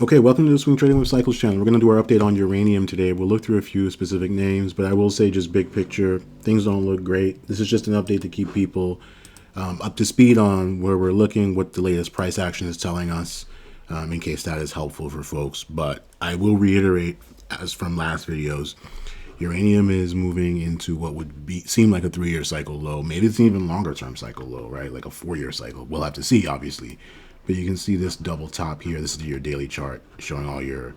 Okay, welcome to the Swing Trading with Cycles channel. We're going to do our update on uranium today. We'll look through a few specific names, but I will say just big picture, things don't look great. This is just an update to keep people up to speed on where we're looking, what the latest price action is telling us, in case that is helpful for folks. But I will reiterate, as from last videos, uranium is moving into what would seem like a 3-year cycle low. Maybe it's an even longer term cycle low, right? Like a 4-year cycle. We'll have to see, obviously. But you can see this double top here. This is your daily chart showing all your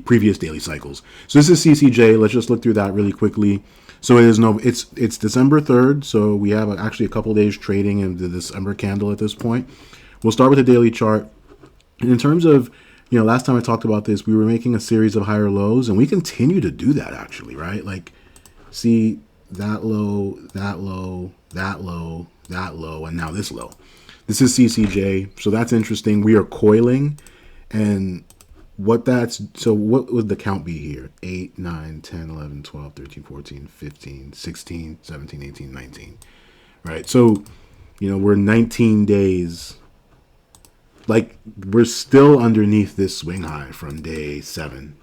previous daily cycles. So this is CCJ. Let's just look through that really quickly. So it's December 3rd. So we have actually a couple days trading in the December candle at this point. We'll start with the daily chart. And in terms of, last time I talked about this, we were making a series of higher lows, and we continue to do that actually, right? Like, see that low, that low, that low, that low, and now this low. This is CCJ, so that's interesting. We are coiling, and what would the count be here? 8, 9, 10, 11, 12, 13, 14, 15, 16, 17, 18, 19, right? So, we're 19 days, like we're still underneath this swing high from day 7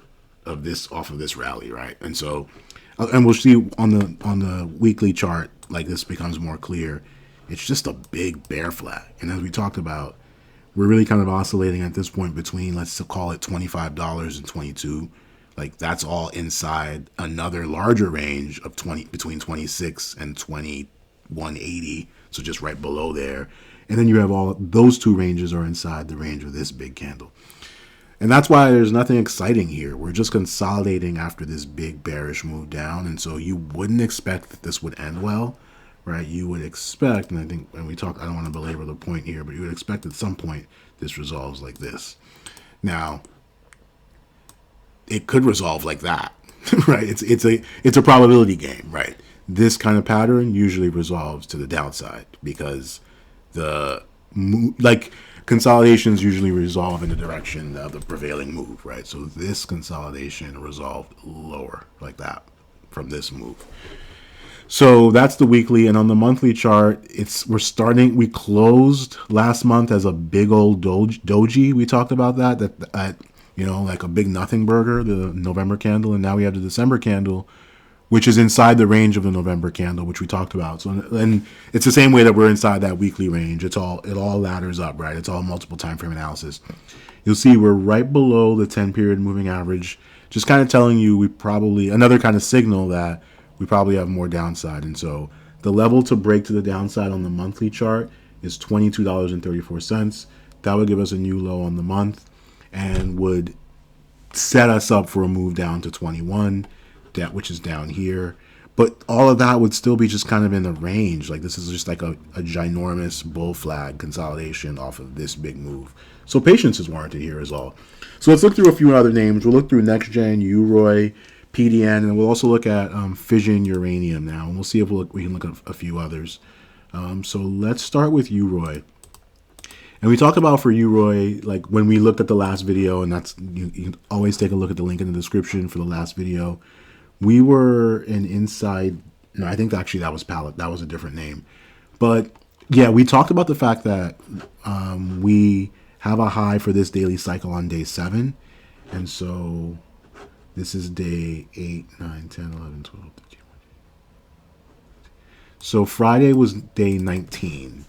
of this, off of this rally, right? And so, and we'll see on the weekly chart, like this becomes more clear. It's just a big bear flag. And as we talked about, we're really kind of oscillating at this point between, let's call it $25 and 22. Like that's all inside another larger range of between 26 and 2180. So just right below there. And then you have all those two ranges are inside the range of this big candle. And that's why there's nothing exciting here. We're just consolidating after this big bearish move down. And so you wouldn't expect that this would end well. Right, you would expect, and I think when we talk, I don't want to belabor the point here, but you would expect at some point this resolves like this. Now, it could resolve like that, right? It's a probability game, right? This kind of pattern usually resolves to the downside because consolidations usually resolve in the direction of the prevailing move, right? So this consolidation resolved lower like that from this move. So that's the weekly, and on the monthly chart, we closed last month as a big old doji. We talked about that like a big nothing burger, the November candle, and now we have the December candle, which is inside the range of the November candle, which we talked about. So, and it's the same way that we're inside that weekly range. It all ladders up, right? It's all multiple time frame analysis. You'll see we're right below the 10-period moving average, just kind of telling you another kind of signal that we probably have more downside. And so the level to break to the downside on the monthly chart is $22.34. That would give us a new low on the month and would set us up for a move down to 21, which is down here. But all of that would still be just kind of in the range. Like this is just like a ginormous bull flag consolidation off of this big move. So patience is warranted here as well. So let's look through a few other names. We'll look through Nexgen, UROY, PDN, and we'll also look at fission uranium now, and we'll see if we can look at a few others. So let's start with UROY. And we talked about for UROY, like when we looked at the last video, and that's you can always take a look at the link in the description for the last video. We were inside. No, I think actually that was Pallet. That was a different name. But yeah, we talked about the fact that we have a high for this daily cycle on day 7, and so this is day 8, 9, 10, 11, 12, 13. So Friday was day 19.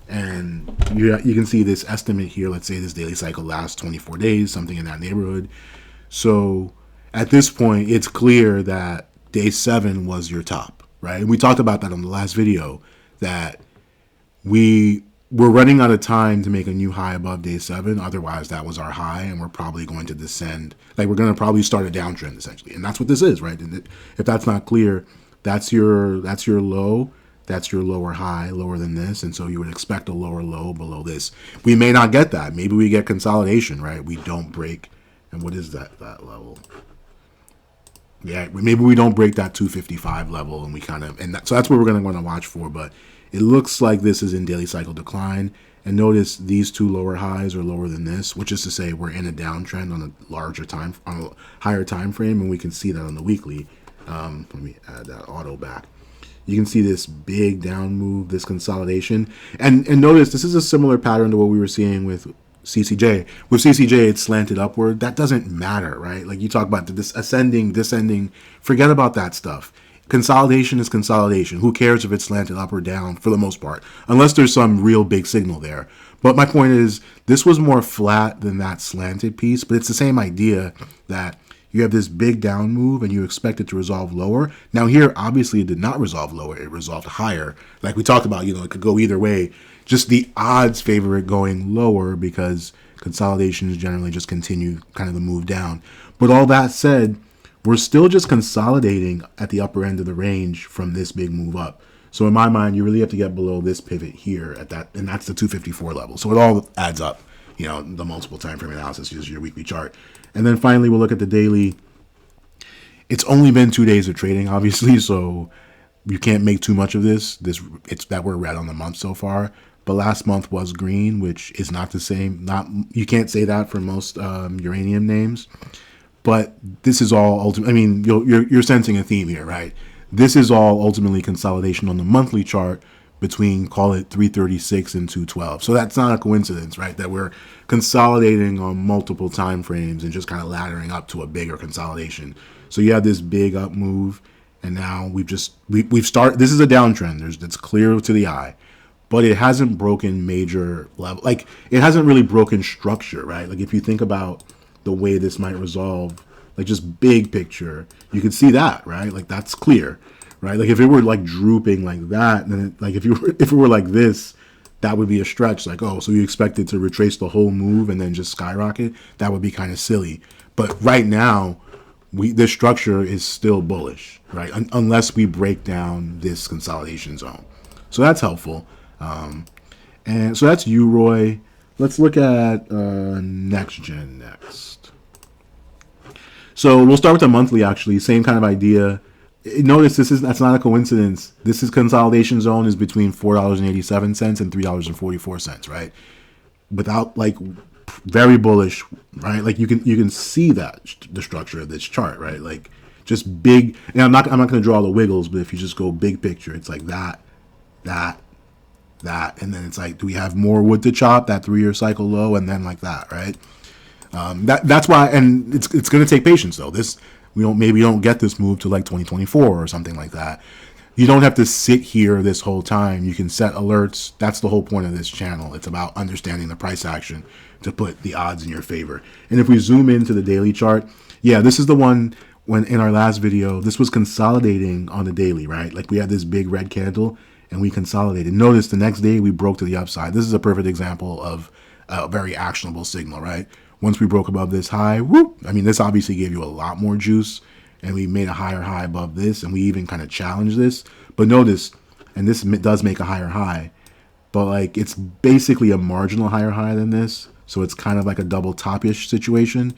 And you can see this estimate here. Let's say this daily cycle lasts 24 days, something in that neighborhood. So at this point, it's clear that day 7 was your top, right? And we talked about that on the last video, that we're running out of time to make a new high above day 7. Otherwise, that was our high, and we're probably going to descend. Like we're going to probably start a downtrend essentially, and that's what this is, right? And if that's not clear, that's your low. That's your lower high, lower than this, and so you would expect a lower low below this. We may not get that. Maybe we get consolidation, right? We don't break, and what is that level? Yeah, maybe we don't break that 255 level, and so that's what we're going to want to watch for. But it looks like this is in daily cycle decline, and notice these two lower highs are lower than this, which is to say we're in a downtrend on a higher time frame, and we can see that on the weekly. Let me add that auto back. You can see this big down move, this consolidation. And notice this is a similar pattern to what we were seeing with CCJ. With CCJ, it's slanted upward. That doesn't matter, right? Like you talk about this ascending, descending. Forget about that stuff. Consolidation is consolidation. Who cares if it's slanted up or down for the most part, unless there's some real big signal there. But my point is, this was more flat than that slanted piece, but it's the same idea that you have this big down move and you expect it to resolve lower. Now here, obviously, it did not resolve lower. It resolved higher. Like we talked about, it could go either way. Just the odds favor it going lower because consolidations generally just continue kind of the move down. But all that said, we're still just consolidating at the upper end of the range from this big move up. So in my mind, you really have to get below this pivot here at that, and that's the 254 level. So it all adds up, the multiple time frame analysis uses your weekly chart. And then finally, we'll look at the daily. It's only been 2 days of trading, obviously, so you can't make too much of this. It's that we're red on the month so far. But last month was green, which is not the same. You can't say that for most uranium names. But this is all ultimately, I mean, you're sensing a theme here, right? This is all ultimately consolidation on the monthly chart between, call it 336 and 212. So that's not a coincidence, right? That we're consolidating on multiple time frames and just kind of laddering up to a bigger consolidation. So you have this big up move, and now we've started. This is a downtrend. It's clear to the eye, but it hasn't broken major level. Like it hasn't really broken structure, right? Like if you think about the way this might resolve, like just big picture, you can see that, right? Like that's clear, right? Like if it were like drooping like that, then if it were like this, that would be a stretch. Like, oh, so you expect it to retrace the whole move and then just skyrocket? That would be kind of silly. But right now, this structure is still bullish, right? Unless we break down this consolidation zone. So that's helpful. And so that's UROY. Let's look at Nexgen next. So we'll start with the monthly, actually. Same kind of idea. Notice that's not a coincidence. This is consolidation zone is between $4.87 and $3.44, right? Without like very bullish, right? Like you can see that the structure of this chart, right? Like just big. And I'm not going to draw the wiggles, but if you just go big picture, it's like that, and then it's like, do we have more wood to chop? That 3-year cycle low, and then like that, right? That's why, and it's going to take patience though. We don't get this move to like 2024 or something like that. You don't have to sit here this whole time. You can set alerts. That's the whole point of this channel. It's about understanding the price action to put the odds in your favor. And if we zoom into the daily chart, yeah, this is the one when in our last video, this was consolidating on the daily, right? Like we had this big red candle and we consolidated. Notice the next day we broke to the upside. This is a perfect example of a very actionable signal, right? Once we broke above this high, whoop, I mean, this obviously gave you a lot more juice, and we made a higher high above this, and we even kind of challenged this. But notice, and this does make a higher high, but like it's basically a marginal higher high than this, so it's kind of like a double top-ish situation.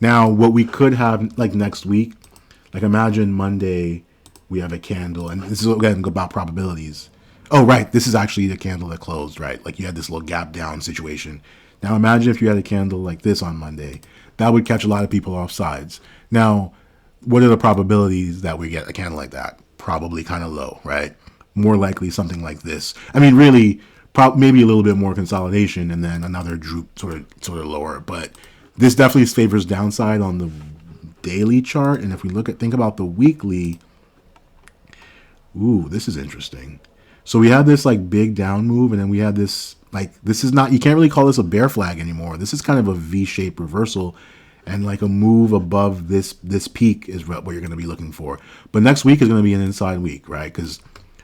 Now, what we could have like next week, like imagine Monday we have a candle, and this is again about probabilities. Oh, right, this is actually the candle that closed, right? Like you had this little gap down situation. Now imagine if you had a candle like this on Monday. That would catch a lot of people off sides. Now, what are the probabilities that we get a candle like that? Probably kind of low, right? More likely something like this. I mean, really, maybe a little bit more consolidation and then another droop sort of lower. But this definitely favors downside on the daily chart. And if we think about the weekly, ooh, this is interesting. So we had this like big down move, and then we had this this is not, you can't really call this a bear flag anymore. This is kind of a V-shaped reversal, and like a move above this peak is what you're going to be looking for. But next week is going to be an inside week, right? Because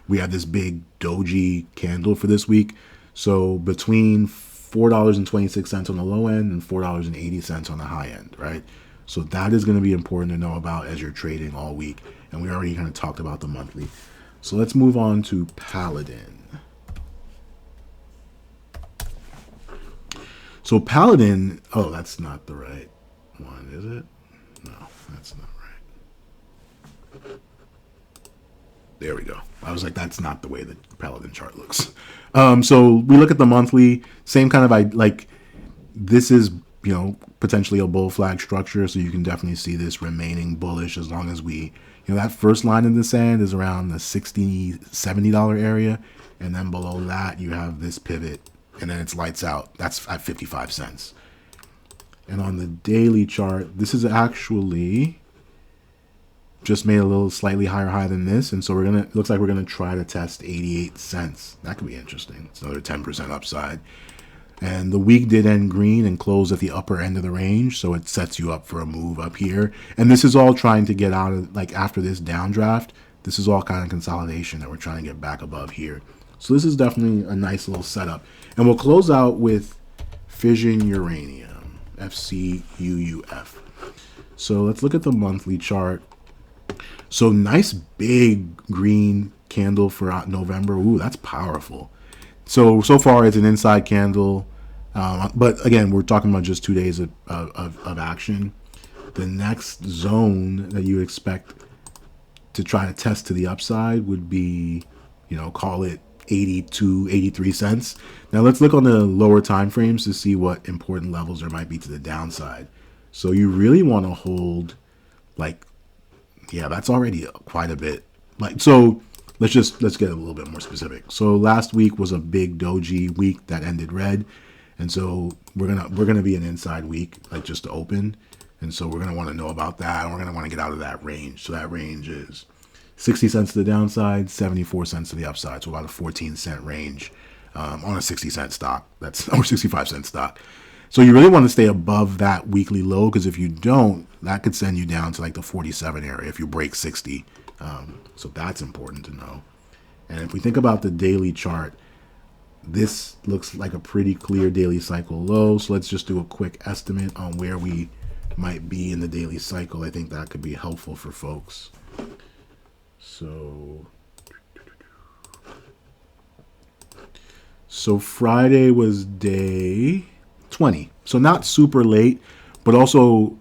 we have this big doji candle for this week. So between $4.26 on the low end and $4.80 on the high end, right? So that is going to be important to know about as you're trading all week. And we already kind of talked about the monthly. So let's move on to Paladin. So Paladin, oh, that's not the right one, is it? No, that's not right. There we go. I was like, that's not the way the Paladin chart looks. So we look at the monthly, same kind of, like, this is, potentially a bull flag structure, so you can definitely see this remaining bullish as long as we, that first line in the sand is around the $60, $70 area, and then below that you have this pivot and then it's lights out. That's at 55 cents. And on the daily chart, this is actually just made a little slightly higher high than this, and so looks like we're gonna try to test 88 cents. That could be interesting. It's another 10% upside. And the week did end green and close at the upper end of the range, so it sets you up for a move up here. And this is all trying to get out of, like, after this downdraft, this is all kind of consolidation that we're trying to get back above here. So this is definitely a nice little setup. And we'll close out with Fission Uranium, FCUUF. So let's look at the monthly chart. So nice big green candle for November. Ooh, that's powerful. So far it's an inside candle. But again, we're talking about just 2 days of action. The next zone that you expect to try to test to the upside would be, call it 82, 83 cents. Now let's look on the lower time frames to see what important levels there might be to the downside. So you really want to hold, like, yeah, that's already quite a bit. So let's get a little bit more specific. So last week was a big doji week that ended red, and so we're gonna be an inside week, like just to open, and so we're gonna want to know about that, and we're gonna want to get out of that range. So that range is 60 cents to the downside, 74 cents to the upside, so about a 14-cent range on a 60-cent stock. That's or 65-cent stock. So you really want to stay above that weekly low, because if you don't, that could send you down to like the 47 area if you break 60. So that's important to know. And if we think about the daily chart, this looks like a pretty clear daily cycle low. So let's just do a quick estimate on where we might be in the daily cycle. I think that could be helpful for folks. So Friday was day 20. So not super late, but also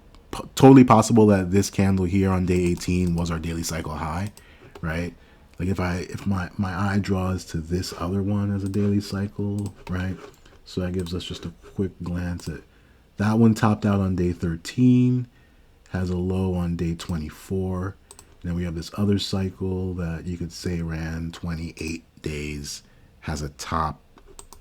totally possible that this candle here on day 18 was our daily cycle high, right? Like if my eye draws to this other one as a daily cycle, right? So that gives us just a quick glance at that one. Topped out on day 13, has a low on day 24. And then we have this other cycle that you could say ran 28 days, has a top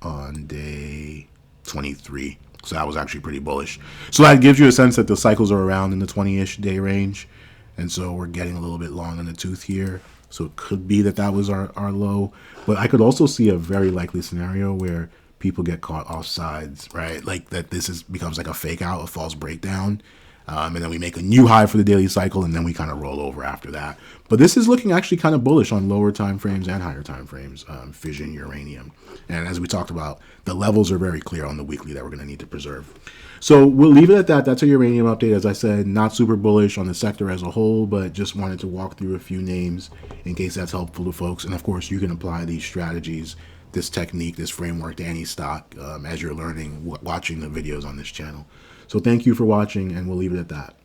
on day 23. So that was actually pretty bullish. So that gives you a sense that the cycles are around in the 20-ish day range. And so we're getting a little bit long in the tooth here. So it could be that was our low. But I could also see a very likely scenario where people get caught off sides, right? Like that becomes like a fake out, a false breakdown. And then we make a new high for the daily cycle, and then we kind of roll over after that. But this is looking actually kind of bullish on lower time frames and higher time frames, Fission Uranium. And as we talked about, the levels are very clear on the weekly that we're going to need to preserve. So we'll leave it at that. That's a uranium update. As I said, not super bullish on the sector as a whole, but just wanted to walk through a few names in case that's helpful to folks. And of course, you can apply these strategies, this technique, this framework to any stock as you're learning, watching the videos on this channel. So thank you for watching, and we'll leave it at that.